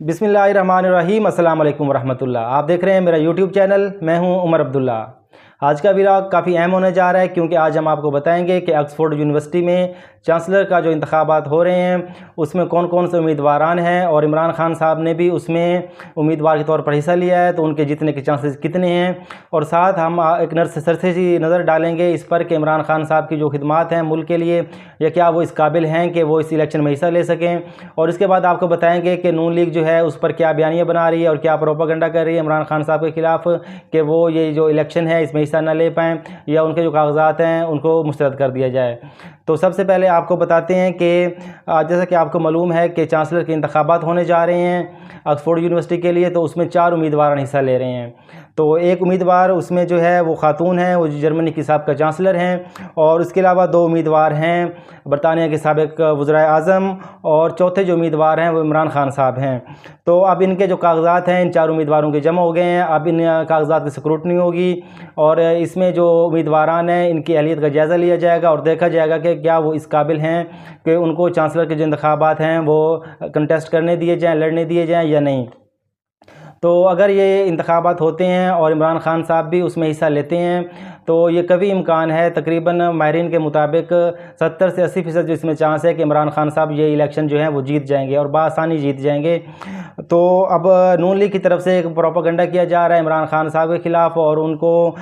बिस्मिल्लाहिर्रहमानिर्रहीम। अस्सलाम वालेकुम रहमतुल्लाह। आप देख रहे हैं मेरा यूट्यूब चैनल। मैं हूं उमर अब्दुल्ला। आज का व्लॉग काफ़ी अहम होने जा रहा है क्योंकि आज हम आपको बताएंगे कि ऑक्सफोर्ड यूनिवर्सिटी में चांसलर का जो इंतखाबात हो रहे हैं उसमें कौन कौन से उम्मीदवारान हैं और इमरान खान साहब ने भी उसमें उम्मीदवार के तौर पर हिस्सा लिया है, तो उनके जीतने के चांसेस कितने हैं। और साथ हम एक सरसरी नज़र डालेंगे इस पर कि इमरान खान साहब की जो खिदमात हैं मुल्क के लिए, या क्या वो इस काबिल हैं कि वो इस इलेक्शन में हिस्सा ले सकें। और इसके बाद आपको बताएंगे कि नून लीग जो है उस पर क्या बयानियाँ बना रही है और क्या प्रोपेगेंडा कर रही है इमरान खान साहब के ख़िलाफ़ कि वो ये जो इलेक्शन है इसमें हिस्सा न ले पाएँ या उनके जो कागजात हैं उनको मुस्तरद कर दिया जाए। तो सबसे पहले आपको बताते हैं कि जैसा कि आपको मालूम है कि चांसलर के इंतखाबात होने जा रहे हैं ऑक्सफोर्ड यूनिवर्सिटी के लिए, तो उसमें 4 उम्मीदवार हिस्सा ले रहे हैं। तो एक उम्मीदवार उसमें जो है वो खातून है, वो जर्मनी की साबिक़ चांसलर हैं, और उसके अलावा 2 उम्मीदवार हैं बरतानिया के साबिक़ वज़ीर आज़म, और चौथे जो उम्मीदवार हैं वो इमरान खान साहब हैं। तो अब इनके जो कागजात हैं इन 4 उम्मीदवारों के जमा हो गए हैं। अब इन कागजात की स्क्रूटनी होगी और इसमें जो उम्मीदवारान हैं इनकी अहलियत का जायज़ा लिया जाएगा और देखा जाएगा कि क्या वो इस काबिल हैं कि उनको चांसलर के जो इंतखाबात हैं वो कंटेस्ट करने दिए जाएँ, लड़ने दिए जाएँ या नहीं। तो अगर ये इंतखाबात होते हैं और इमरान खान साहब भी उसमें हिस्सा लेते हैं तो ये कभी इम्कान है, तकरीबन माहिरीन के मुताबिक 70 से 80% जो इसमें चांस है कि इमरान खान साहब ये इलेक्शन जो है वो जीत जाएंगे और बआसानी जीत जाएंगे। तो अब नून लीग की तरफ से एक प्रोपेगेंडा किया जा रहा है इमरान खान साहब के ख़िलाफ़, और उनको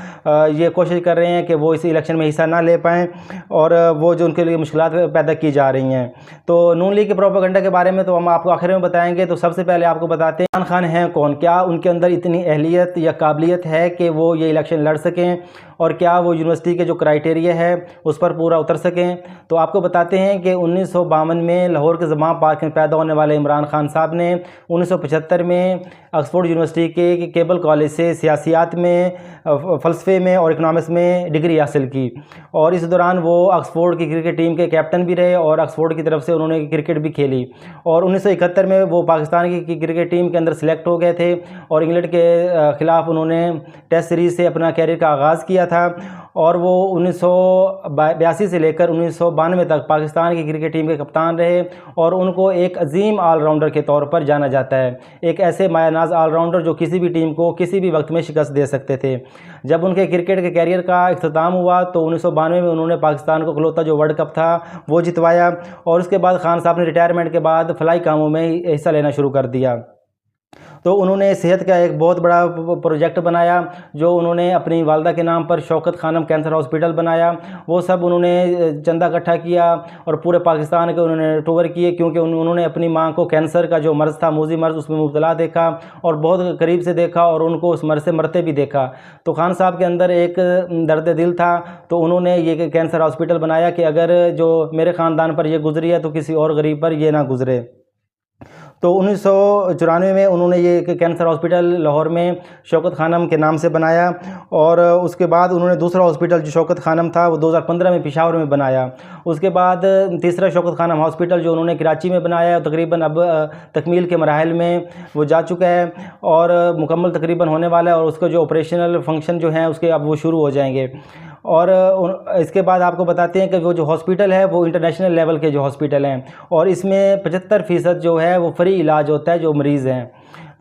ये कोशिश कर रहे हैं कि वो इस इलेक्शन में हिस्सा ना ले पाएँ और वो जो उनके लिए मुश्किलात पैदा की जा रही हैं। तो नून लीग के प्रोपेगेंडा के बारे में तो हम आपको आखिर में बताएंगे। तो सबसे पहले आपको बताते हैं इमरान खान हैं कौन, क्या उनके अंदर इतनी अहलियत या काबिलियत है कि वो ये इलेक्शन लड़ सकें और क्या वो यूनिवर्सिटी के जो क्राइटेरिया है उस पर पूरा उतर सकें। तो आपको बताते हैं कि 1952 में लाहौर के जमा पार्क में पैदा होने वाले इमरान खान साहब ने 1975 में ऑक्सफोर्ड यूनिवर्सिटी के केबल कॉलेज से सियासियात में, फ़लसफ़े में और इकनॉमिक्स में डिग्री हासिल की, और इस दौरान वो ऑक्सफोर्ड की क्रिकेट टीम के कैप्टन भी रहे और ऑक्सफोर्ड की तरफ से उन्होंने क्रिकेट भी खेली। और 1971 में वो पाकिस्तान की क्रिकेट टीम के अंदर सेलेक्ट हो गए थे और इंग्लैंड के ख़िलाफ़ उन्होंने टेस्ट सीरीज़ से अपना कैरियर का आगाज़ किया था। और वो 1982 से लेकर 1992 तक पाकिस्तान की क्रिकेट टीम के कप्तान रहे और उनको एक अजीम ऑलराउंडर के तौर पर जाना जाता है, एक ऐसे मायानाज ऑलराउंडर जो किसी भी टीम को किसी भी वक्त में शिकस्त दे सकते थे। जब उनके क्रिकेट के कैरियर का इख्तिताम हुआ तो 1992 में उन्होंने पाकिस्तान को इकलौता जो वर्ल्ड कप था वो जितवाया, और उसके बाद खान साहब ने रिटायरमेंट के बाद फलाई कामों में हिस्सा लेना शुरू कर दिया। तो उन्होंने सेहत का एक बहुत बड़ा प्रोजेक्ट बनाया जो उन्होंने अपनी वालदा के नाम पर शौकत खानम कैंसर हॉस्पिटल बनाया। वो सब उन्होंने चंदा इकट्ठा किया और पूरे पाकिस्तान के उन्होंने टूर किए, क्योंकि उन्होंने अपनी मां को कैंसर का जो मर्ज़ था, मूजी मर्ज़, उसमें मुब्तला देखा और बहुत करीब से देखा और उनको उस मर्ज़ से मरते भी देखा। तो खान साहब के अंदर एक दर्द दिल था, तो उन्होंने ये कैंसर हॉस्पिटल बनाया कि अगर जो मेरे ख़ानदान पर यह गुजरी है तो किसी और गरीब पर यह ना गुजरे। तो 1994 में उन्होंने ये कैंसर हॉस्पिटल लाहौर में शौकत खानम के नाम से बनाया, और उसके बाद उन्होंने दूसरा हॉस्पिटल जो शौकत खानम था वो 2015 में पेशावर में बनाया। उसके बाद तीसरा शौकत खानम हॉस्पिटल जो उन्होंने कराची में बनाया, तकरीबन अब तकमील के मराहल में वो जा चुका है और मुकम्मल तकरीबन होने वाला है, और उसका जो ऑपरेशनल फंक्शन जो हैं उसके अब वो शुरू हो जाएंगे। और इसके बाद आपको बताते हैं कि वो जो हॉस्पिटल है वो इंटरनेशनल लेवल के जो हॉस्पिटल हैं, और इसमें 75% जो है वो फ्री इलाज होता है जो मरीज़ हैं।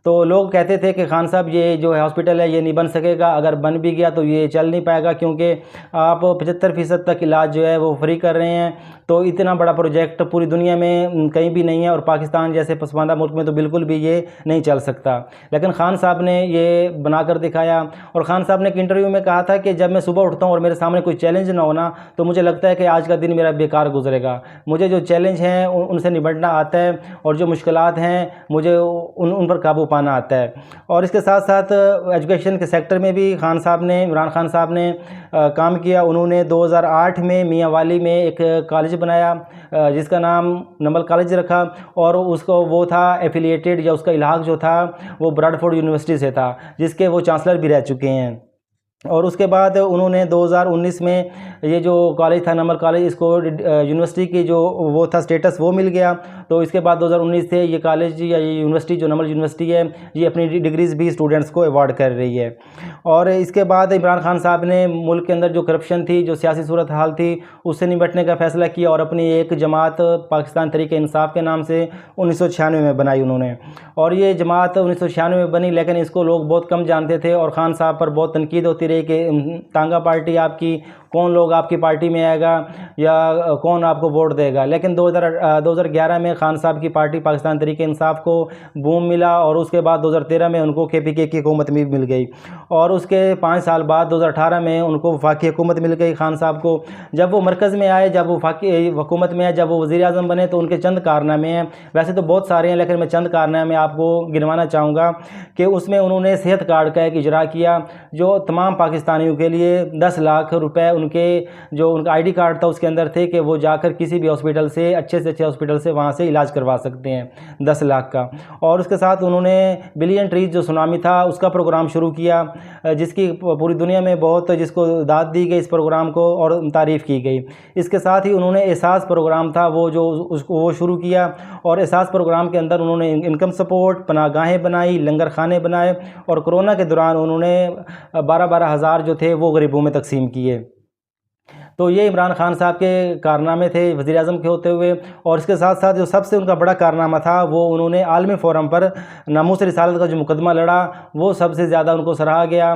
तो लोग कहते थे कि खान साहब ये जो है हॉस्पिटल है ये नहीं बन सकेगा, अगर बन भी गया तो ये चल नहीं पाएगा क्योंकि आप 75% तक इलाज जो है वो फ्री कर रहे हैं। तो इतना बड़ा प्रोजेक्ट पूरी दुनिया में कहीं भी नहीं है, और पाकिस्तान जैसे पसमानदा मुल्क में तो बिल्कुल भी ये नहीं चल सकता। लेकिन खान साहब ने ये बनाकर दिखाया, और ख़ान साहब ने एक इंटरव्यू में कहा था कि जब मैं सुबह उठता हूँ और मेरे सामने कोई चैलेंज ना होना तो मुझे लगता है कि आज का दिन मेरा बेकार गुजरेगा। मुझे जो चैलेंज हैं उनसे निपटना आता है, और जो मुश्किलात हैं मुझे उन पर काबू पाना आता है। और इसके साथ साथ एजुकेशन के सेक्टर में भी खान साहब ने, इमरान खान साहब ने काम किया। उन्होंने 2008 में मियाँ वाली में एक कॉलेज बनाया जिसका नाम नंबल कॉलेज रखा, और उसको वो था एफिलिएटेड या उसका इलाक़ जो था वो ब्रैडफोर्ड यूनिवर्सिटी से था, जिसके वो चांसलर भी रह चुके हैं। और उसके बाद उन्होंने 2019 में ये जो कॉलेज था नमल कॉलेज, इसको यूनिवर्सिटी की जो वो था स्टेटस वो मिल गया। तो इसके बाद 2019 से ये कॉलेज या ये यूनिवर्सिटी जो नमल यूनिवर्सिटी है ये अपनी डिग्रीज़ भी स्टूडेंट्स को अवार्ड कर रही है। और इसके बाद इमरान खान साहब ने मुल्क के अंदर जो करप्शन थी, जो सियासी सूरत हाल थी, उससे निपटने का फ़ैसला किया और अपनी एक जमात पाकिस्तान तहरीक इंसाफ के नाम से 1996 में बनाई उन्होंने। और ये जमात 1996 में बनी, लेकिन इसको लोग बहुत कम जानते थे और ख़ान साहब पर बहुत तनकीद होती रही कि तांगा पार्टी आपकी, कौन लोग आपकी पार्टी में आएगा या कौन आपको वोट देगा। लेकिन 2011 में ख़ान साहब की पार्टी पाकिस्तान तहरीक इंसाफ को बूम मिला और उसके बाद 2013 में उनको KPK की हुकूमत भी मिल गई और उसके 5 साल बाद 2018 में उनको वफाकी हुकूमत मिल गई ख़ान साहब को। जब वो मरकज़ में आए, जब वो वफाकी हुकूमत में आए, जब वो वज़ीर आज़म बने, तो उनके चंद कारनामे हैं, वैसे तो बहुत सारे हैं लेकिन मैं चंद कारनामे आपको गिनवाना चाहूँगा कि उसमें उन्होंने सेहत कार्ड का एक इजरा किया जो तमाम पाकिस्तानियों के लिए 10 लाख रुपए उनके जो उनका ID कार्ड था उसके अंदर थे कि वो जाकर किसी भी हॉस्पिटल से अच्छे हॉस्पिटल से वहाँ से इलाज करवा सकते हैं 10 लाख का। और उसके साथ उन्होंने बिलियन ट्रीज जो सुनामी था उसका प्रोग्राम शुरू किया, जिसकी पूरी दुनिया में बहुत जिसको दाद दी गई इस प्रोग्राम को और तारीफ़ की गई। इसके साथ ही उन्होंने एहसास प्रोग्राम था वो शुरू किया और एहसास प्रोग्राम के अंदर उन्होंने इनकम सपोर्ट, पनाहगाहें बनाई, लंगर खाने बनाए और कोरोना के दौरान उन्होंने 12-12 हज़ार जो थे वो गरीबों में तकसीम किए। तो ये इमरान खान साहब के कारनामे थे वज़ीर आज़म के होते हुए। और इसके साथ साथ जो सबसे उनका बड़ा कारनामा था वो उन्होंने आलमी फ़ोरम पर नामूस रिसालत का जो मुकदमा लड़ा वो सबसे ज़्यादा उनको सराहा गया।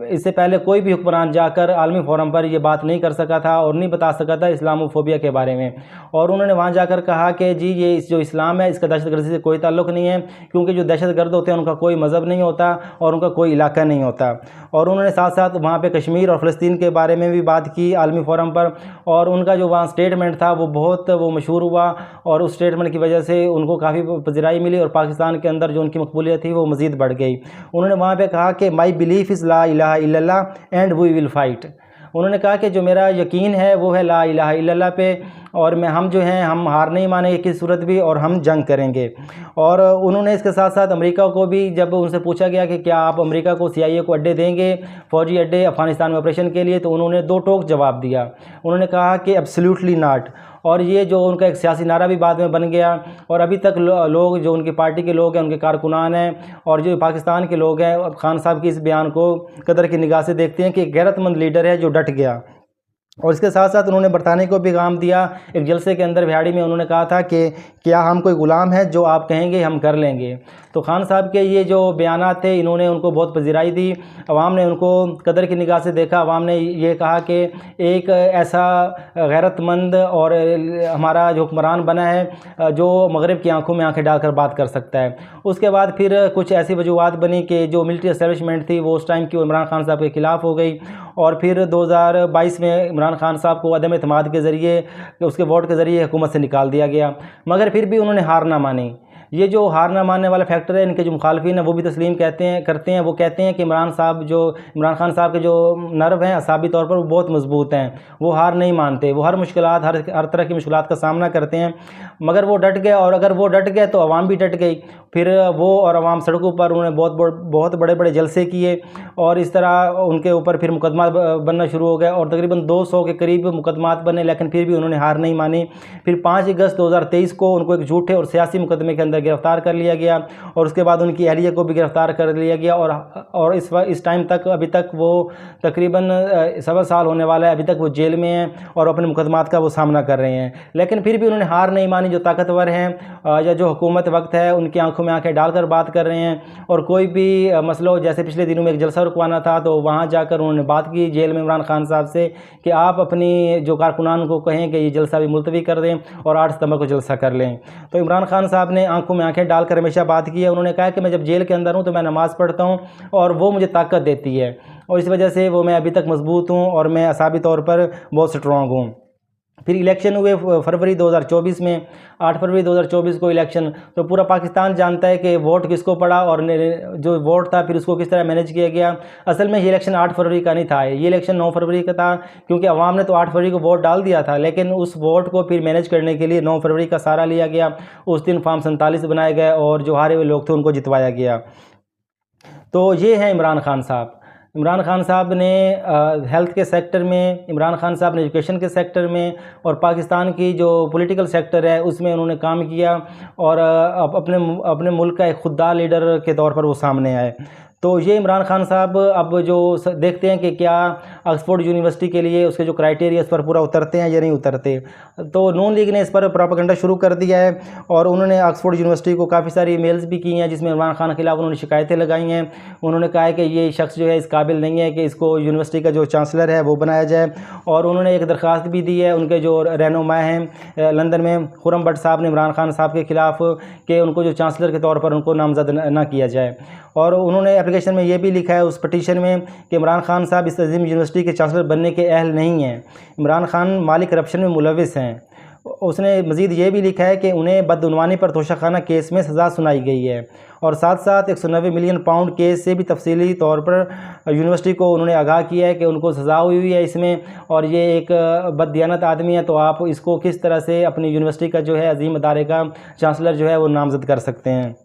इससे पहले कोई भी हुक्मरान जाकर आलमी फ़ोरम पर ये बात नहीं कर सका था और नहीं बता सका था इस्लामोफोबिया के बारे में। और उन्होंने वहाँ जाकर कहा कि जी ये जो इस्लाम है इसका दहशतगर्दी से कोई ताल्लुक़ नहीं है, क्योंकि जो दहशतगर्द होते हैं उनका कोई मज़हब नहीं होता और उनका कोई इलाका नहीं होता। और उन्होंने साथ साथ वहाँ पे कश्मीर और फ़लस्तीन के बारे में भी बात की आलमी फ़ोरम पर और उनका जो वहाँ स्टेटमेंट था वो बहुत मशहूर हुआ और उस स्टेटमेंट की वजह से उनको काफ़ी पज़िराई मिली और पाकिस्तान के अंदर जो उनकी मकबूलियत थी वो मज़ीद बढ़ गई। उन्होंने वहाँ पे कहा कि माई बिलीफ इज़ ला इलाहा इल्लल्लाह एंड वी विल फाइट। उन्होंने कहा कि जो मेरा यकीन है वो है ला इलाहा इल्लल्लाह पे और हम जो हैं हम हार नहीं मानेंगे किसी सूरत भी और हम जंग करेंगे। और उन्होंने इसके साथ साथ अमेरिका को भी, जब उनसे पूछा गया कि क्या आप अमेरिका को CIA को अड्डे देंगे, फ़ौजी अड्डे अफ़गानिस्तान में ऑपरेशन के लिए, तो उन्होंने दो टोक जवाब दिया। उन्होंने कहा कि एब्सोल्युटली नॉट। और ये जो उनका एक सियासी नारा भी बाद में बन गया और अभी तक लोग जो उनकी पार्टी के लोग हैं, उनके कारकुनान हैं और जो पाकिस्तान के लोग हैं खान साहब की इस बयान को कदर की निगाह से देखते हैं कि एक गैरतमंद लीडर है जो डट गया। और इसके साथ साथ उन्होंने बरतानिया को भी पैगाम दिया। एक जलसे के अंदर बिहाड़ी में उन्होंने कहा था कि क्या हम कोई ग़ुलाम हैं, जो आप कहेंगे हम कर लेंगे। तो खान साहब के ये जो बयानात थे इन्होंने उनको बहुत पज़िराई दी, अवाम ने उनको कदर की निगाह से देखा। अवाम ने ये कहा कि एक ऐसा गैरतमंद और हमारा जो हुक्मरान बना है जो मगरिब की आंखों में आंखें डालकर बात कर सकता है। उसके बाद फिर कुछ ऐसी वजूहत बनी कि जो मिलिट्री एस्टेब्लिशमेंट थी वो उस टाइम की इमरान खान साहब के ख़िलाफ़ हो गई और फिर 2022 में इमरान खान साहब को अदम एतमाद के ज़रिए, उसके वोट के ज़रिए हुकूमत से निकाल दिया गया। मगर फिर भी उन्होंने हार ना मानी। ये जो हार ना मानने वाला फैक्टर है, इनके जो मुखालफिन हैं वो भी तस्लीम करते हैं। वो कहते हैं कि इमरान खान साहब के जो नर्व हैं असाबी तौर पर वो बहुत मजबूत हैं, वो हार नहीं मानते, वो हर तरह की मुश्किलात का सामना करते हैं। मगर वो डट गए और अगर वो डट गए तो अवाम भी डट गई। फिर वो और अवाम सड़कों पर उन्होंने बहुत बड़े बड़े जलसे किए और इस तरह उनके ऊपर फिर मुकदमा बनना शुरू हो गया और तकरीबन 200 के करीब मुकदमात बने, लेकिन फिर भी उन्होंने हार नहीं मानी। फिर 5 अगस्त 2023 को उनको एक झूठे और सियासी मुकदमे के अंदर गिरफ़्तार कर लिया गया और उसके बाद उनकी अहलिया को भी गिरफ़्तार कर लिया गया और इस टाइम तक अभी तक वो तकरीबन 7 साल होने वाला है, अभी तक वो जेल में हैं और अपने मुकदमात का वो सामना कर रहे हैं। लेकिन फिर भी उन्होंने हार नहीं मानी। जो ताकतवर हैं या जो हुकूमत वक्त है उनकी आंखों में आंखें डालकर बात कर रहे हैं और कोई भी मसला, जैसे पिछले दिनों में एक जलसा रुकवाना था तो वहाँ जाकर उन्होंने बात की जेल में इमरान खान साहब से कि आप अपनी जो कारकुनान को कहें कि ये जलसा भी मुलतवी कर दें और 8 सितंबर को जलसा कर लें। तो इमरान खान साहब ने आंखों में आंखें डालकर हमेशा बात की है। उन्होंने कहा कि मैं जब जेल के अंदर हूँ तो मैं नमाज़ पढ़ता हूँ और वो मुझे ताकत देती है और इस वजह से वो मैं अभी तक मजबूत हूँ और मैं असाबी तौर पर बहुत स्ट्रॉन्ग हूँ। फिर इलेक्शन हुए फरवरी 2024 में, 8 फरवरी 2024 को इलेक्शन। तो पूरा पाकिस्तान जानता है कि वोट किसको पड़ा और जो वोट था फिर उसको किस तरह मैनेज किया गया। असल में ये इलेक्शन 8 फरवरी का नहीं था, ये इलेक्शन 9 फरवरी का था, क्योंकि अवाम ने तो 8 फरवरी को वोट डाल दिया था, लेकिन उस वोट को फिर मैनेज करने के लिए 9 फरवरी का सहारा लिया गया। उस दिन फॉर्म 47 बनाए गए और जो हारे हुए लोग थे उनको जितवाया गया। तो ये है इमरान खान साहब। इमरान खान साहब ने हेल्थ के सेक्टर में, इमरान खान साहब ने एजुकेशन के सेक्टर में और पाकिस्तान की जो पॉलिटिकल सेक्टर है उसमें उन्होंने काम किया और अपने मुल्क का एक खुददार लीडर के तौर पर वो सामने आए। तो ये इमरान खान साहब अब जो देखते हैं कि क्या ऑक्सफोर्ड यूनिवर्सिटी के लिए उसके जो क्राइटेरिया इस पर पूरा उतरते हैं या नहीं उतरते। तो नून लीग ने इस पर प्रोपेगेंडा शुरू कर दिया है और उन्होंने ऑक्सफोर्ड यूनिवर्सिटी को काफ़ी सारी ईमेल्स भी की हैं जिसमें इमरान खान के खिलाफ उन्होंने शिकायतें लगाई हैं। उन्होंने कहा है कि ये शख्स जो है इस काबिल नहीं है कि इसको यूनिवर्सिटी का जो चांसलर है वो बनाया जाए। और उन्होंने एक दरख्वास्त भी दी है उनके जो रहनुमा हैं लंदन में, खुर्रम भट्ट साहब ने, इमरान खान साहब के ख़िलाफ़ कि उनको जो चांसलर के तौर पर उनको नामज़द ना किया जाए। और उन्होंने एप्लीकेशन में ये भी लिखा है उस पटिशन में कि इमरान खान साहब इस अजीम यूनिवर्सिटी के चांसलर बनने के अहल नहीं हैं। इमरान खान माली करप्शन में मुलविस हैं। उसने मज़ीद ये भी लिखा है कि उन्हें बदउनवानी पर तोशाखाना केस में सज़ा सुनाई गई है और साथ साथ 190 मिलियन पाउंड केस से भी तफसीली तौर पर यूनिवर्सिटी को उन्होंने आगाह किया है कि उनको सज़ा हुई है इसमें और ये एक बददियानत आदमी है, तो आप इसको किस तरह से अपनी यूनिवर्सिटी का जो है अजीम अदारे का चांसलर जो है वो नामज़द कर सकते हैं।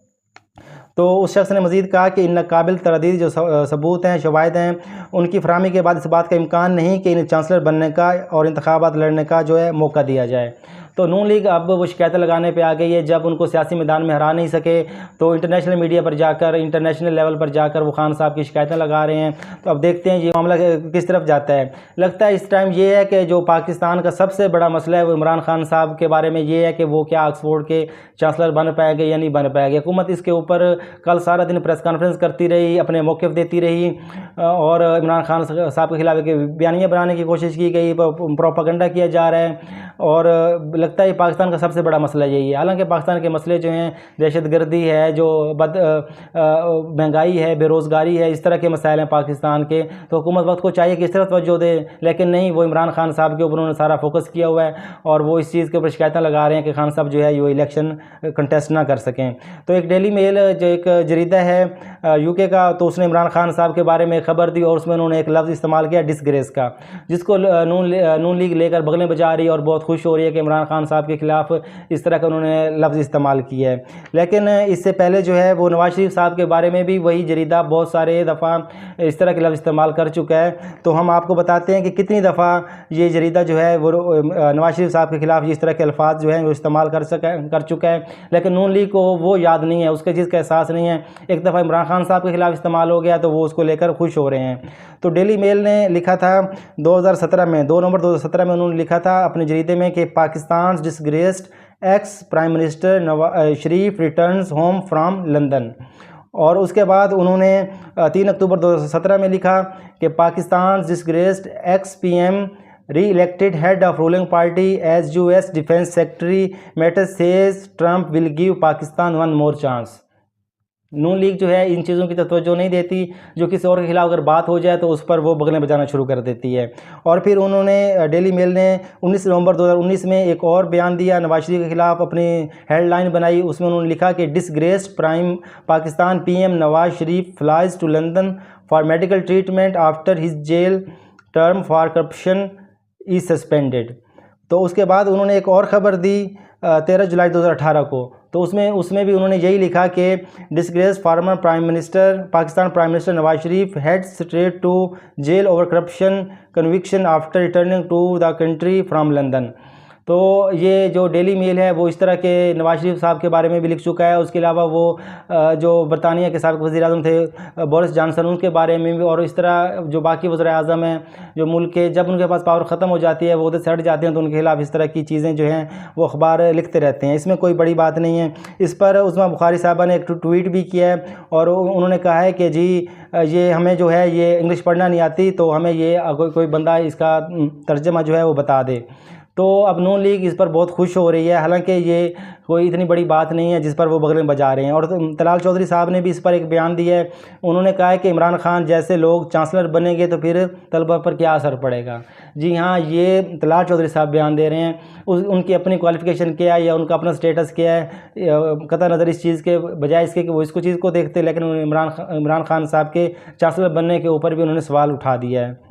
तो उस शख्स ने मज़ीद कहा कि इन काबिल तरदीद जो सबूत हैं, शवाहिद हैं, उनकी फराहमी के बाद इस बात का इम्कान नहीं कि इन्हें चांसलर बनने का और इंतखाबात लड़ने का जो है मौका दिया जाए। तो नून लीग अब वो शिकायतें लगाने पे आ गई है। जब उनको सियासी मैदान में हरा नहीं सके तो इंटरनेशनल मीडिया पर जाकर, इंटरनेशनल लेवल पर जाकर वो खान साहब की शिकायतें लगा रहे हैं। तो अब देखते हैं ये मामला किस तरफ जाता है। लगता है इस टाइम ये है कि जो पाकिस्तान का सबसे बड़ा मसला है वो इमरान खान साहब के बारे में ये है कि वो क्या ऑक्सफोर्ड के चांसलर बन पाएंगे या नहीं बन पाएंगे। हुकूमत इसके ऊपर कल सारा दिन प्रेस कॉन्फ्रेंस करती रही, अपने मौक़िफ़ देती रही और इमरान खान साहब के खिलाफ एक बयानियाँ बनाने की कोशिश की गई, प्रोपेगेंडा किया जा रहा है और लगता है पाकिस्तान का सबसे बड़ा मसला यही है। हालांकि पाकिस्तान के मसले जो हैं दहशतगर्दी है, जो महंगाई है, बेरोज़गारी है, इस तरह के मसाइल हैं पाकिस्तान के। तो हुकूमत वक्त को चाहिए कि इस तरफ तवज्जो दे, लेकिन नहीं, वो इमरान खान साहब के ऊपर उन्होंने सारा फोकस किया हुआ है और वो इस चीज़ के ऊपर शिकायतें लगा रहे हैं कि खान साहब जो है वो इलेक्शन कंटेस्ट ना कर सकें। तो एक डेली मेल जो एक जरीदा है यूके का, तो उसने इमरान खान साहब के बारे में खबर दी और उसमें उन्होंने एक लफ्ज़ इस्तेमाल किया डिसग्रेस का, जिसको नून लीग लेकर बगलें बजा रही है और बहुत खुश हो रही है कि इमरान खान साहब के खिलाफ इस तरह का उन्होंने लफ्ज़ इस्तेमाल किया है। लेकिन इससे पहले जो है वो नवाज शरीफ साहब के बारे में भी वही जरीदा बहुत सारे दफ़ा इस तरह के लफ्ज़ इस्तेमाल कर चुका है। तो हम आपको बताते हैं कि कितनी दफ़ा ये जरीदा जो है वो नवाज शरीफ साहब के खिलाफ इस तरह के अल्फाज जो हैं वो इस्तेमाल कर चुका है, लेकिन नून लीग को वो याद नहीं है, उसके चीज़ का एहसास नहीं है। एक दफ़ा इमरान खान साहब के खिलाफ इस्तेमाल हो गया तो वो उसको लेकर खुश हो रहे हैं। तो डेली मेल ने लिखा था 2017 में, 2 नवंबर 2017 में उन्होंने लिखा था अपने जरीदे में कि Pakistan disgraced ex prime minister Nawaz Sharif returns home from London. और उसके बाद उन्होंने 3 अक्टूबर 2017 में लिखा कि Pakistan disgraced x PM re-elected head of ruling party as US Defense Secretary Mattis says Trump will give Pakistan one more chance। Noon league जो है इन चीज़ों की तवज्जो नहीं देती, जो किसी और के खिलाफ अगर बात हो जाए तो उस पर वो बगलें बजाना शुरू कर देती है। और फिर उन्होंने डेली मेल ने 19 नवंबर 2019 में एक और बयान दिया, नवाज शरीफ के खिलाफ अपनी हेडलाइन बनाई। उसमें उन्होंने लिखा कि disgraced prime Pakistan PM Nawaz Sharif flies to London for medical treatment after his jail term for corruption is suspended. तो उसके बाद उन्होंने एक और ख़बर दी 13 जुलाई 2018 को, तो उसमें भी उन्होंने यही लिखा कि disgrace former prime minister Pakistan prime minister Nawaz Sharif head straight to jail over corruption conviction after returning to the country from London. तो ये जो डेली मेल है वो इस तरह के नवाज शरीफ साहब के बारे में भी लिख चुका है। उसके अलावा वो जो बरतानिया के साबिक़ वज़ीर-ए-आज़म थे बोरिस जॉनसन, उनके बारे में भी, और इस तरह जो बाकी वज़ीर-ए-आज़म हैं जो मुल्क के, जब उनके पास पावर ख़त्म हो जाती है, वो उधर से हट जाते हैं, तो उनके खिलाफ इस तरह की चीज़ें जो हैं वो अखबार लिखते रहते हैं। इसमें कोई बड़ी बात नहीं है। इस पर उस्मा बुखारी साहबा ने एक ट्वीट भी किया है और उन्होंने कहा है कि जी ये हमें जो है ये इंग्लिश पढ़ना नहीं आती, तो हमें ये कोई बंदा इसका तर्जमा जो है वो बता दे। तो अब नून लीग इस पर बहुत खुश हो रही है, हालांकि ये कोई इतनी बड़ी बात नहीं है जिस पर वो बगलें बजा रहे हैं। और तलाल चौधरी साहब ने भी इस पर एक बयान दिया है। उन्होंने कहा है कि इमरान खान जैसे लोग चांसलर बनेंगे तो फिर तलबा पर क्या असर पड़ेगा। जी हाँ, ये तलाल चौधरी साहब बयान दे रहे हैं। उनकी अपनी क्वालिफ़िकेशन क्या है या उनका अपना स्टेटस क्या है, कतई नज़र इस चीज़ के बजाय इसके कि वो इसको चीज़ को देखते, लेकिन इमरान खान साहब के चांसलर बनने के ऊपर भी उन्होंने सवाल उठा दिया है।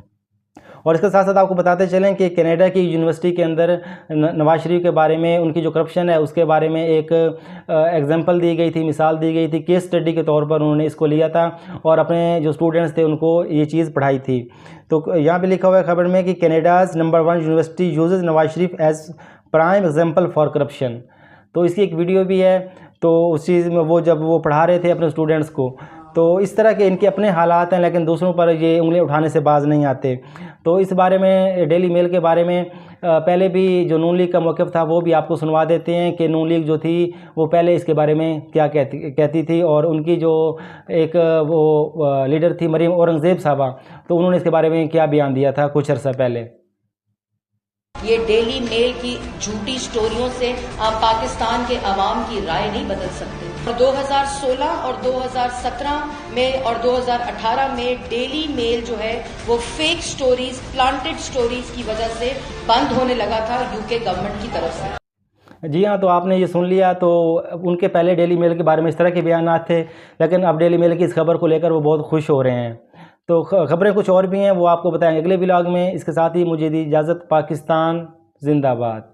और इसके साथ साथ आपको बताते चलें कि कनाडा की यूनिवर्सिटी के अंदर नवाज शरीफ के बारे में, उनकी जो करप्शन है उसके बारे में एक एग्जांपल दी गई थी, मिसाल दी गई थी, केस स्टडी के तौर पर उन्होंने इसको लिया था और अपने जो स्टूडेंट्स थे उनको ये चीज़ पढ़ाई थी। तो यहाँ पे लिखा हुआ है खबर में कि Canada's number 1 university uses Nawaz Sharif as prime example for corruption. तो इसकी एक वीडियो भी है। तो उस चीज़ में वो जब वो पढ़ा रहे थे अपने स्टूडेंट्स को, तो इस तरह के इनके अपने हालात हैं, लेकिन दूसरों पर ये उंगली उठाने से बाज नहीं आते। तो इस बारे में, डेली मेल के बारे में पहले भी जो नून लीग का मौक़िफ़ था वो भी आपको सुनवा देते हैं कि नून लीग जो थी वो पहले इसके बारे में क्या कहती थी, और उनकी जो एक वो लीडर थी मरीम औरंगज़ेब साहबा, तो उन्होंने इसके बारे में क्या बयान दिया था कुछ अर्सा पहले। ये डेली मेल की झूठी स्टोरियों से आप पाकिस्तान के अवाम की राय नहीं बदल सकते। और 2016 और 2017 में और 2018 में डेली मेल जो है वो फेक स्टोरीज, प्लांटेड स्टोरीज की वजह से बंद होने लगा था यूके गवर्नमेंट की तरफ से। जी हाँ, तो आपने ये सुन लिया। तो उनके पहले डेली मेल के बारे में इस तरह के बयानात थे, लेकिन अब डेली मेल की इस खबर को लेकर वो बहुत खुश हो रहे हैं। तो खबरें कुछ और भी हैं, वो आपको बताएंगे अगले व्लॉग में। इसके साथ ही मुझे दी इजाज़त। पाकिस्तान जिंदाबाद।